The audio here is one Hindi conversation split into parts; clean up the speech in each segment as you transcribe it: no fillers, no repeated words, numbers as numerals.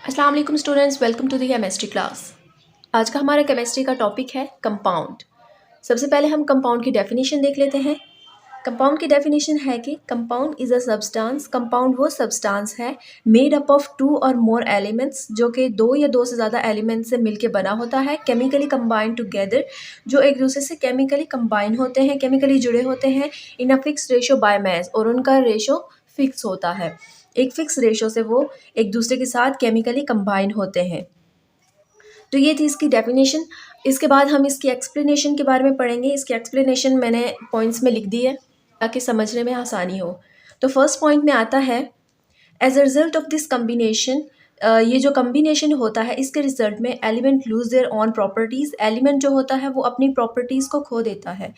अस्सलाम वालेकुम students, welcome to the chemistry class. आज का हमारा केमिस्ट्री का टॉपिक है कंपाउंड। सबसे पहले हम कंपाउंड की डेफिनेशन देख लेते हैं। कंपाउंड की डेफिनेशन है कि compound is a substance. Compound वो सब्सटेंस है मेड अप ऑफ टू और मोर एलिमेंट्स, जो कि दो या दो से ज़्यादा एलिमेंट्स से मिलके बना होता है, केमिकली कंबाइंड टुगेदर, जो एक दूसरे से केमिकली कंबाइन होते हैं, केमिकली जुड़े होते हैं in a fix ratio by mass, और उनका रेशो फिक्स होता है। एक फिक्स रेशो से वो एक दूसरे के साथ केमिकली कंबाइन होते हैं। तो ये थी इसकी डेफिनेशन। इसके बाद हम इसकी एक्सप्लेनेशन के बारे में पढ़ेंगे। इसकी एक्सप्लेनेशन मैंने पॉइंट्स में लिख दी है ताकि समझने में आसानी हो। तो फर्स्ट पॉइंट में आता है, as a result of this combination, ये जो कम्बिनेशन होता है इसके रिजल्ट में element lose their own properties. Element जो होता है वो अपनी प्रॉपर्टीज़ को खो देता है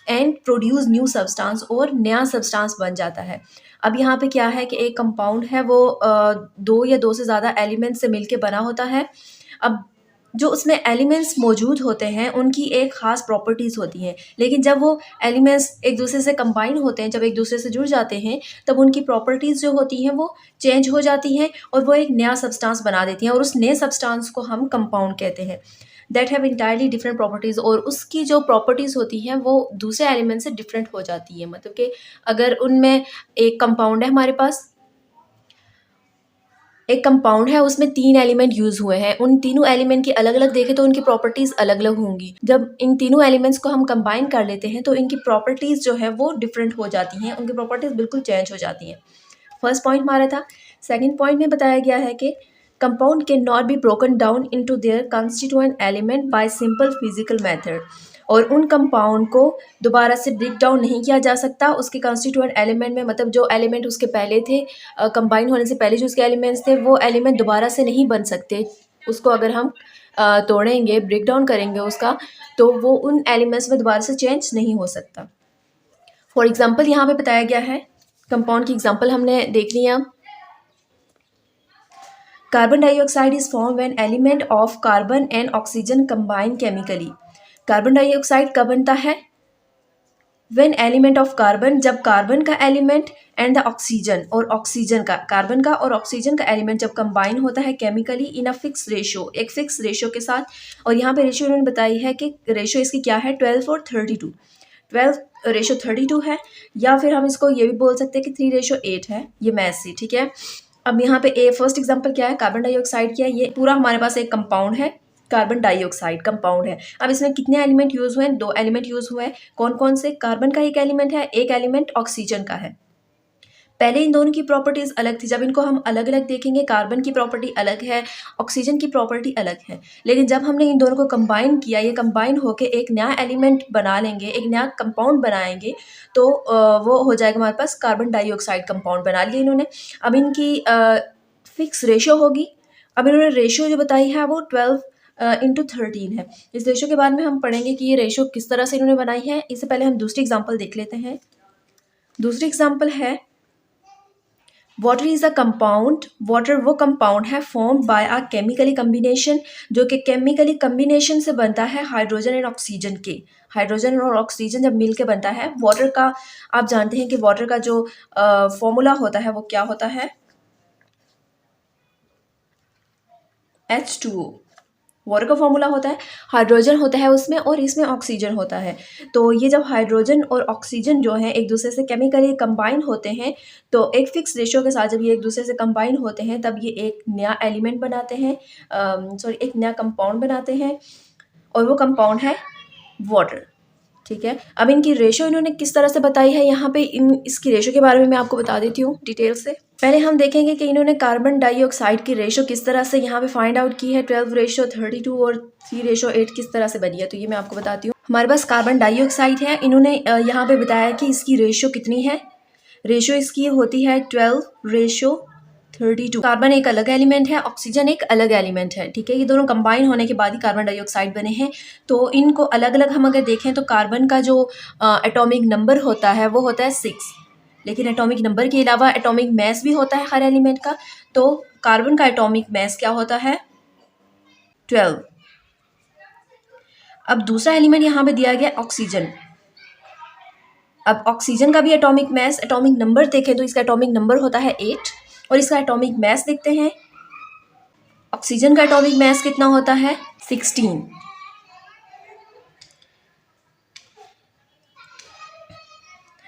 एंड प्रोड्यूस न्यू सब्सटेंस, और नया सब्सटेंस बन जाता है। अब यहाँ पे क्या है कि एक कंपाउंड है वो दो या दो से ज़्यादा एलिमेंट से मिलके बना होता है। अब जो उसमें एलिमेंट्स मौजूद होते हैं उनकी एक ख़ास प्रॉपर्टीज़ होती हैं, लेकिन जब वो एलिमेंट्स एक दूसरे से कंबाइन होते हैं, जब एक दूसरे से जुड़ जाते हैं, तब उनकी प्रॉपर्टीज़ जो होती हैं वो चेंज हो जाती हैं और वो एक नया सब्सटेंस बना देती हैं, और उस नए सब्सटेंस को हम कंपाउंड कहते हैं। That have entirely different properties, और उसकी जो प्रॉपर्टीज़ होती हैं वो दूसरे एलिमेंट से डिफरेंट हो जाती है। मतलब कि अगर उनमें एक कंपाउंड है, हमारे पास एक कंपाउंड है, उसमें 3 एलिमेंट यूज़ हुए हैं, उन तीनों एलिमेंट की अलग-अलग देखें तो उनकी प्रॉपर्टीज़ अलग-अलग होंगी। जब इन तीनों एलिमेंट्स को हम कंबाइन कर लेते हैं तो इनकी प्रॉपर्टीज़ जो है वो डिफरेंट हो जाती हैं, उनकी प्रॉपर्टीज़ बिल्कुल चेंज हो जाती हैं। फर्स्ट पॉइंट हमारा था। सेकंड पॉइंट में बताया गया है कि compound can not be broken down into their constituent element by simple physical method, और उन कंपाउंड को दोबारा से ब्रेक डाउन नहीं किया जा सकता उसके कंस्टिट्यूएंट एलिमेंट में। मतलब जो एलिमेंट उसके पहले थे, कंबाइन होने से पहले जो उसके एलिमेंट्स थे, वो एलिमेंट दोबारा से नहीं बन सकते। उसको अगर हम तोड़ेंगे, ब्रेक डाउन करेंगे उसका, तो वो उन एलिमेंट्स में दोबारा से चेंज नहीं हो सकता। फॉर एग्जाम्पल यहाँ पे बताया गया है, कंपाउंड की एग्जाम्पल हमने देख लिया। Carbon dioxide is form when element of carbon and oxygen combine chemically. Carbon dioxide कब बनता है? व्हेन एलिमेंट ऑफ कार्बन, जब कार्बन का एलिमेंट एंड द ऑक्सीजन, और ऑक्सीजन का, कार्बन का और ऑक्सीजन का एलिमेंट जब कंबाइन होता है chemically in a fix ratio, एक फिक्स रेशो के साथ। और यहाँ पे रेशो उन्होंने बताई है कि रेशो इसकी क्या है, 12 और 32। 12 रेशो 32 है, या फिर हम इसको ये भी बोल सकते हैं कि 3:8 है। ये मैथ्स से ठीक है। अब यहाँ पे ए फर्स्ट एग्जांपल क्या है, कार्बन डाइऑक्साइड क्या है। ये पूरा हमारे पास एक कंपाउंड है, कार्बन डाइऑक्साइड कंपाउंड है। अब इसमें कितने एलिमेंट यूज हुए हैं? 2 एलिमेंट यूज हुए हैं। कौन कौन से? कार्बन का एक एलिमेंट है, एक एलिमेंट ऑक्सीजन का है। पहले इन दोनों की प्रॉपर्टीज अलग थी। जब इनको हम अलग अलग देखेंगे, कार्बन की प्रॉपर्टी अलग है, ऑक्सीजन की प्रॉपर्टी अलग है। लेकिन जब हमने इन दोनों को कंबाइन किया, ये कंबाइन होकर एक नया एलिमेंट बना लेंगे, एक नया कंपाउंड बनाएंगे, तो वो हो जाएगा हमारे पास कार्बन डाइऑक्साइड कंपाउंड बना लिया इन्होंने। अब इनकी फिक्स रेशो होगी। अब इन्होंने रेशो जो बताई है वो 12:13 है। इस रेशो के बाद में हम पढ़ेंगे कि ये रेशो किस तरह से इन्होंने बनाई है। इससे पहले हम दूसरी एग्जाम्पल देख लेते हैं। दूसरी एग्जाम्पल है, water is a compound. Water वो कंपाउंड है form by a chemically combination, जो कि केमिकली कम्बिनेशन से बनता है हाइड्रोजन एंड ऑक्सीजन के। हाइड्रोजन और ऑक्सीजन जब मिलके बनता है वाटर का, आप जानते हैं कि वाटर का जो फॉर्मूला होता है वो क्या होता है, H2O। वाटर का फॉर्मूला होता है, हाइड्रोजन होता है उसमें और इसमें ऑक्सीजन होता है। तो ये जब हाइड्रोजन और ऑक्सीजन जो है एक दूसरे से केमिकली कंबाइन होते हैं, तो एक फिक्स रेशो के साथ जब ये एक दूसरे से कंबाइन होते हैं, तब ये एक नया एलिमेंट बनाते हैं, एक नया कंपाउंड बनाते हैं, और वो कंपाउंड है वाटर। ठीक है। अब इनकी रेशो इन्होंने किस तरह से बताई है, यहाँ पे इसकी रेशो के बारे में मैं आपको बता देती हूँ डिटेल से। पहले हम देखेंगे कि इन्होंने कार्बन डाइऑक्साइड की रेशो किस तरह से यहाँ पे फाइंड आउट की है। 12:32 और 3:8 किस तरह से बनी है, तो ये मैं आपको बताती हूँ। हमारे पास कार्बन डाइऑक्साइड है, इन्होंने यहाँ पे बताया कि इसकी रेशो कितनी है। रेशो इसकी होती है 12:32। कार्बन एक अलग एलिमेंट है, ऑक्सीजन एक अलग एलिमेंट है। ठीक है, ये दोनों कंबाइन होने के बाद ही कार्बन डाइऑक्साइड बने हैं। तो इनको अलग अलग हम अगर देखें तो कार्बन का जो एटॉमिक नंबर होता है वो होता है 6, लेकिन एटॉमिक नंबर के अलावा एटॉमिक मास भी होता है हर एलिमेंट का। तो कार्बन का एटॉमिक मास क्या होता है, 12। अब दूसरा एलिमेंट यहाँ पे दिया गया ऑक्सीजन। अब ऑक्सीजन का भी एटॉमिक मास, एटॉमिक नंबर देखें तो इसका एटॉमिक नंबर होता है 8, और इसका एटॉमिक मास देखते हैं ऑक्सीजन का एटॉमिक मास कितना होता है 16।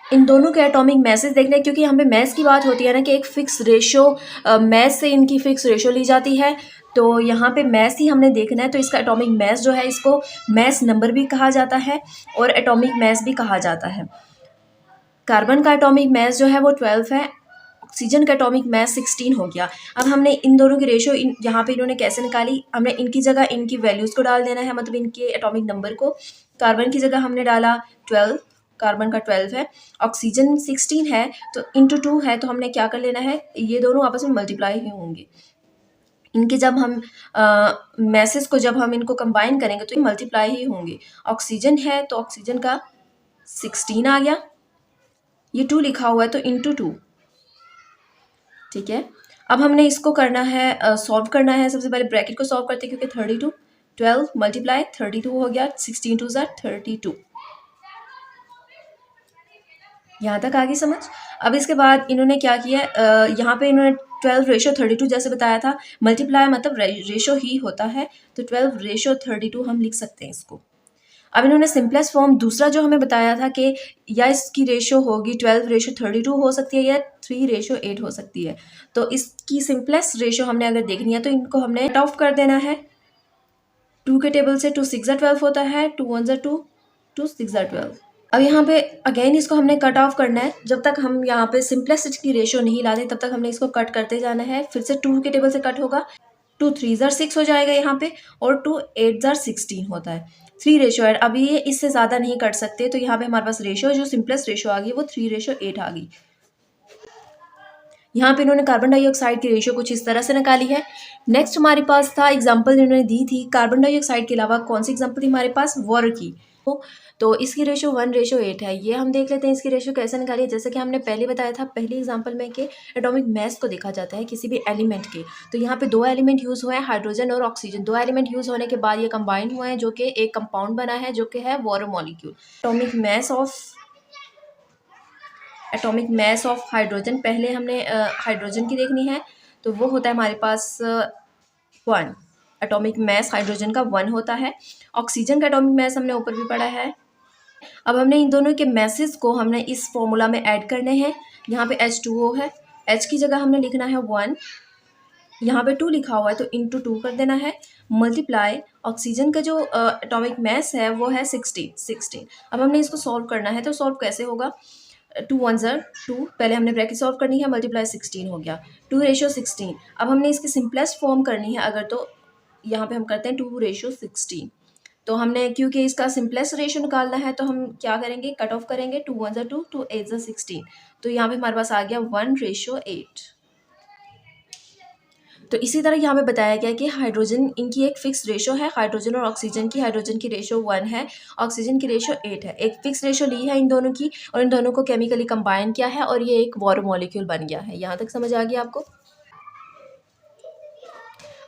इन दोनों के एटॉमिक मैसेज देखने, क्योंकि यहाँ पे मैस की बात होती है ना कि एक फिक्स रेशो मैस से इनकी फिक्स रेशो ली जाती है, तो यहाँ पे मैस ही हमने देखना है। तो इसका एटॉमिक मैस जो है इसको मैस नंबर भी कहा जाता है और एटॉमिक मैस भी कहा जाता है। कार्बन का एटॉमिक मैस जो है वो 12 है, ऑक्सीजन का एटॉमिक मैस 16 हो गया। अब हमने इन दोनों की रेशो यहाँ पे इन्होंने कैसे निकाली, हमने इनकी जगह इनकी वैल्यूज़ को डाल देना है, मतलब इनके एटॉमिक नंबर को। कार्बन की जगह हमने डाला 12, कार्बन का 12 है, ऑक्सीजन 16 है, तो इंटू 2 है, तो हमने क्या कर लेना है, ये दोनों आपस में मल्टीप्लाई ही होंगे। इनके जब हम मैसेज को जब हम इनको कंबाइन करेंगे तो ये मल्टीप्लाई ही होंगे। ऑक्सीजन है तो ऑक्सीजन का 16 आ गया, ये 2 लिखा हुआ है तो इंटू 2, ठीक है। अब हमने इसको करना है सॉल्व करना है। सबसे पहले ब्रैकेट को सॉल्व करते हैं, क्योंकि 32 12 मल्टीप्लाई 32 हो गया, 16 2 ज़ा 32। यहाँ तक आ गई समझ। अब इसके बाद इन्होंने क्या किया, यहाँ पे इन्होंने 12 रेशो 32 जैसे बताया था, मल्टीप्लाई मतलब रेशो ही होता है, तो 12 रेशो 32 हम लिख सकते हैं इसको। अब इन्होंने सिंपलेस्ट फॉर्म दूसरा जो हमें बताया था कि या इसकी रेशो होगी 12 रेशो 32 हो सकती है या 3 रेशो 8 हो सकती है, तो इसकी सिंपलेस्ट रेशो हमने अगर देखनी है तो इनको हमने कट ऑफ कर देना है। 2 के टेबल से 2 6 12 होता है, 2 1 2, 2 6 12। अब यहाँ पे अगेन इसको हमने कट ऑफ करना है। जब तक हम यहाँ पे सिंपलेस्ट की रेशो नहीं लाते तब तक हमने इसको कट करते जाना है। फिर से 2 के टेबल से कट होगा, 2 3 ज़ार 6 हो जाएगा यहाँ पे, और 2 8 ज़ार 16 होता है। 3 रेशो है, अभी ये इससे ज़्यादा नहीं कट सकते, तो यहाँ पे हमारे पास रेशो जो सिंपलेस्ट रेशो आ गई वो 3 रेशो 8 आ गई। यहाँ पे इन्होंने कार्बन डाइऑक्साइड की रेशो कुछ इस तरह से निकाली है। नेक्स्ट हमारे पास था एग्जांपल इन्होंने दी थी कार्बन डाइऑक्साइड के अलावा कौन सी एग्जांपल थी हमारे पास, वाटर की। तो इसकी रेशो 1:8 है। ये हम देख लेते हैं इसकी रेशो कैसे निकाली है। जैसे कि हमने पहले बताया था पहले एग्जांपल में कि एटॉमिक मास को देखा जाता है किसी भी एलिमेंट के। तो यहाँ पे 2 एलिमेंट यूज़ हुए हैं, हाइड्रोजन और ऑक्सीजन। 2 एलिमेंट यूज़ होने के बाद ये कंबाइन हुए हैं जो कि एक कंपाउंड बना है जो कि है water molecule. Atomic mass of hydrogen, पहले हमने हाइड्रोजन की देखनी है, तो वो होता है हमारे पास 1। एटॉमिक मास हाइड्रोजन का 1 होता है। ऑक्सीजन का एटॉमिक मास हमने ऊपर भी पढ़ा है। अब हमने इन दोनों के मैसेज को हमने इस फॉर्मूला में ऐड करने हैं। यहाँ पे H2O है, H की जगह हमने लिखना है 1, यहाँ पे 2 लिखा हुआ है तो इंटू 2 कर देना है, मल्टीप्लाई ऑक्सीजन का जो एटॉमिक मास है वो है 16। अब हमने इसको सॉल्व करना है, तो सॉल्व कैसे होगा, 2 1 ज़ार 2, पहले हमने ब्रैकेट सॉल्व करनी है, मल्टीप्लाई 16 हो गया, 2 रेशो 16। अब हमने इसकी सिंपलेस्ट फॉर्म करनी है अगर, तो यहाँ पे हम करते हैं 2 रेशो 16। तो हमने क्योंकि इसका सिंपलेस्ट रेशो निकालना है तो हम क्या करेंगे, कट ऑफ करेंगे, 2 1 ज़ार 2, 2 8 ज़ार 16, तो यहाँ पे हमारे पास आ गया 1:8। तो इसी तरह यहाँ पे बताया गया कि हाइड्रोजन इनकी एक फिक्स रेशो है, हाइड्रोजन और ऑक्सीजन की। हाइड्रोजन की रेशो 1 है, ऑक्सीजन की रेशो 8 है। एक फिक्स रेशो ली है इन दोनों की और इन दोनों को केमिकली कंबाइन किया है और ये एक वाटर मॉलिक्यूल बन गया है। यहाँ तक समझ आ गया आपको।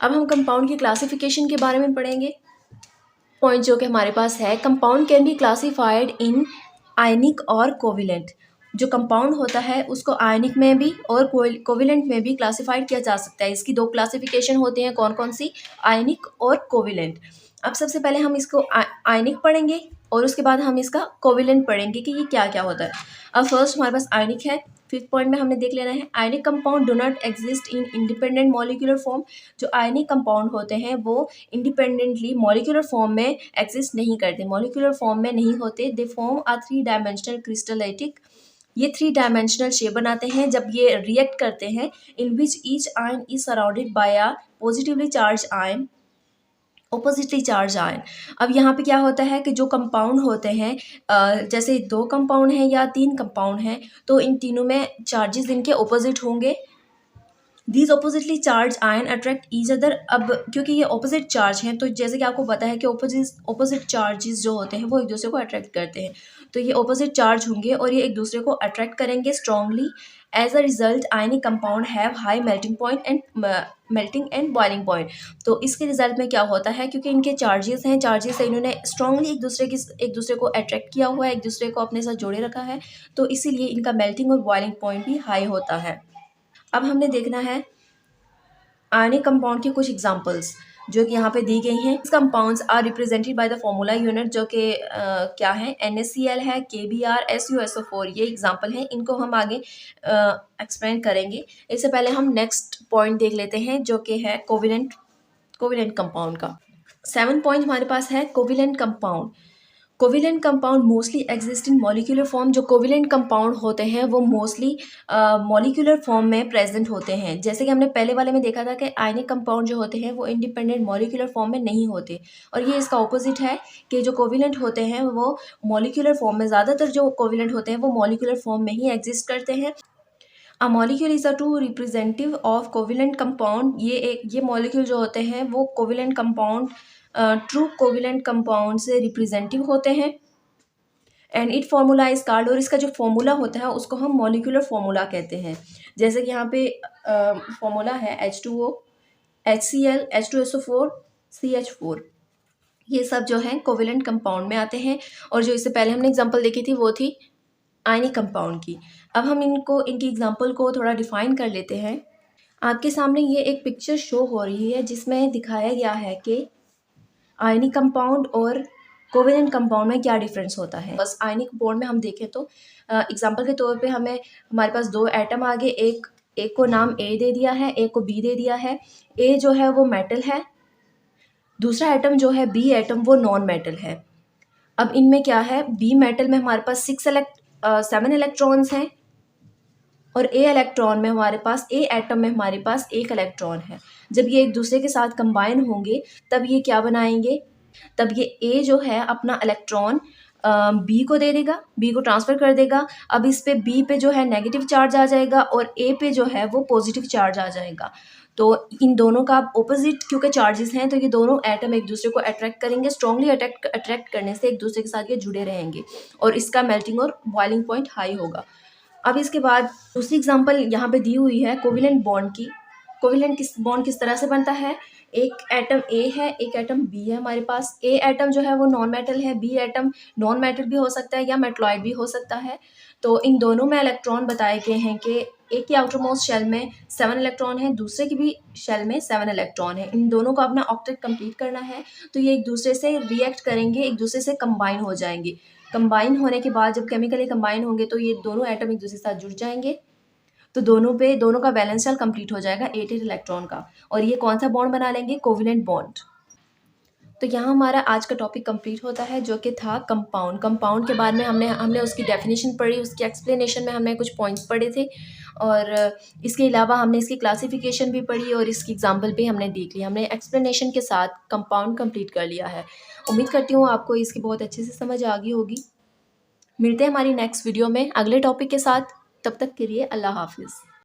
अब हम कंपाउंड की क्लासिफिकेशन के बारे में पढ़ेंगे। पॉइंट जो कि हमारे पास है, compound can be classified in ionic और कोविलेंट। जो कंपाउंड होता है उसको आयनिक में भी और कोविलेंट में भी क्लासिफाइड किया जा सकता है। इसकी 2 क्लासिफिकेशन होते हैं, कौन कौन सी, आयनिक और कोविलेंट। अब सबसे पहले हम इसको आयनिक पढ़ेंगे और उसके बाद हम इसका कोविलेंट पढ़ेंगे कि ये क्या क्या होता है। अब फर्स्ट हमारे पास आयनिक है, 5th पॉइंट में हमने देख लेना है, ionic compound do not exist in independent molecular form. जो आयनिक कंपाउंड होते हैं वो इंडिपेंडेंटली मॉलिक्यूलर फॉर्म में एग्जिस्ट नहीं करते, मॉलिक्यूलर फॉर्म में नहीं होते। दे फॉर्म अ 3 डायमेंशनल क्रिस्टलेटिक, ये 3 डायमेंशनल शेप बनाते हैं जब ये रिएक्ट करते हैं, in which each ion is surrounded by a positively charge ion, oppositely charge ion. अब यहाँ पे क्या होता है कि जो कंपाउंड होते हैं, जैसे 2 कंपाउंड हैं या 3 कंपाउंड हैं, तो इन तीनों में चार्जेस इनके ऑपोजिट होंगे। These oppositely charge ion attract each other. अब क्योंकि ये ऑपोजिट चार्ज हैं तो जैसे कि आपको पता है कि ऑपोजिट चार्जेस जो होते हैं वो एक दूसरे को अट्रैक्ट करते हैं, तो ये ऑपोजिट चार्ज होंगे और ये एक दूसरे को अट्रैक्ट करेंगे strongly. As a result ionic compound have high melting and boiling point. तो इसके रिजल्ट में क्या होता है, क्योंकि इनके चार्जेस हैं, चार्जेस से इन्होंने स्ट्रांगली एक दूसरे को अट्रैक्ट किया हुआ है, एक दूसरे को अपने साथ जोड़े रखा है, तो इसीलिए इनका मेल्टिंग और बॉइलिंग पॉइंट भी हाई होता है। अब हमने देखना है आयनिक कंपाउंड की कुछ एग्जांपल्स जो कि यहाँ पे दी गई हैं। Compounds are represented by the formula unit, जो कि क्या है, NaCl है, KBr, SuSO4, ये एग्जांपल हैं। इनको हम आगे एक्सप्लेन करेंगे। इससे पहले हम नेक्स्ट पॉइंट देख लेते हैं जो कि है कोविलेंट कंपाउंड का। 7 पॉइंट हमारे पास है covalent compound. Covalent compound mostly exist in molecular form. जो कोविलेंट कंपाउंड होते हैं वो मोस्टली मॉलिक्यूलर फॉर्म में प्रेजेंट होते हैं। जैसे कि हमने पहले वाले में देखा था कि आयनिक कंपाउंड जो होते हैं वो इंडिपेंडेंट मॉलिक्यूलर फॉर्म में नहीं होते, और ये इसका ऑपोजिट है कि जो कोविलेंट होते हैं वो मॉलिक्यूलर फॉर्म में, ज़्यादातर जो कोविलेंट होते हैं वो मॉलिक्यूलर फॉर्म में ही एग्जिस्ट करते हैं। A molecule is a true representative of covalent compound. ये मॉलिक्यूल जो होते हैं वो covalent compound, true covalent compound से रिप्रेजेंटेटिव होते हैं। And it formula is called, और इसका जो फॉर्मूला होता है उसको हम मॉलिक्यूलर फार्मूला कहते हैं। जैसे कि यहाँ पे फॉर्मूला है H2O, HCl, H2SO4, CH4। ये सब जो है कोविलेंट कंपाउंड में आते हैं। और जो इससे पहले हमने एग्जांपल देखी थी वो थी आयनिक कंपाउंड की। अब हम इनकी एग्जांपल को थोड़ा डिफाइन कर लेते हैं। आपके सामने ये एक पिक्चर शो हो रही है जिसमें दिखाया गया है कि आयनिक कंपाउंड और कोवेलेंट कंपाउंड में क्या डिफरेंस होता है। बस आयनिक कंपाउंड में हम देखें तो एग्जांपल के तौर पे हमारे पास दो एटम आगे, एक को नाम A दे दिया है, एक को B दे दिया है। A जो है वो मेटल है, दूसरा एटम जो है B एटम वो नॉन मेटल है। अब इनमें क्या है, B मेटल में हमारे पास 7 इलेक्ट्रॉन्स हैं, और A इलेक्ट्रॉन में हमारे पास, A एटम में हमारे पास 1 इलेक्ट्रॉन है। जब ये एक दूसरे के साथ कंबाइन होंगे तब ये क्या बनाएंगे, तब ये A जो है अपना इलेक्ट्रॉन B को दे देगा, B को ट्रांसफ़र कर देगा। अब इस पे B पे जो है नेगेटिव चार्ज आ जाएगा और A पे जो है वो पॉजिटिव चार्ज आ जाएगा। तो इन दोनों का ऑपोजिट क्योंकि चार्जेस हैं, तो ये दोनों एटम एक दूसरे को अट्रैक्ट करेंगे। स्ट्रांगली अट्रैक्ट करने से एक दूसरे के साथ ये जुड़े रहेंगे और इसका मेल्टिंग और बॉइलिंग पॉइंट हाई होगा। अब इसके बाद दूसरी एग्जांपल यहाँ पे दी हुई है कोविलेंट बॉन्ड की। कोविलेंट बॉन्ड किस तरह से बनता है, एक एटम A है, एक एटम B है हमारे पास। A एटम जो है वो नॉन मेटल है, B एटम नॉन मेटल भी हो सकता है या मेटलॉइड भी हो सकता है। तो इन दोनों में इलेक्ट्रॉन बताए गए हैं कि एक की आउटर मोस्ट शेल में 7 इलेक्ट्रॉन है, दूसरे की भी शेल में 7 इलेक्ट्रॉन है। इन दोनों को अपना ऑक्टेट कंप्लीट करना है, तो ये एक दूसरे से रिएक्ट करेंगे, एक दूसरे से कंबाइन हो जाएंगे। कंबाइन होने के बाद जब केमिकली कंबाइन होंगे तो ये दोनों एटम एक दूसरे के साथ जुड़ जाएंगे, तो दोनों का वैलेंस शेल कंप्लीट हो जाएगा 8 इलेक्ट्रॉन का, और ये कौन सा बॉन्ड बना लेंगे, कोविलेंट बॉन्ड। तो यहाँ हमारा आज का टॉपिक कंप्लीट होता है जो कि था कंपाउंड। कंपाउंड के बारे में हमने उसकी डेफिनेशन पढ़ी, उसकी एक्सप्लेनेशन में हमने कुछ पॉइंट्स पढ़े थे, और इसके अलावा हमने इसकी क्लासिफिकेशन भी पढ़ी और इसकी एग्जांपल भी हमने देख लिया। हमने एक्सप्लेनेशन के साथ कंपाउंड कंप्लीट कर लिया है। उम्मीद करती हूँ आपको इसकी बहुत अच्छे से समझ आ गई होगी। मिलते हैं हमारी नेक्स्ट वीडियो में अगले टॉपिक के साथ। तब तक के लिए अल्लाह हाफिज़।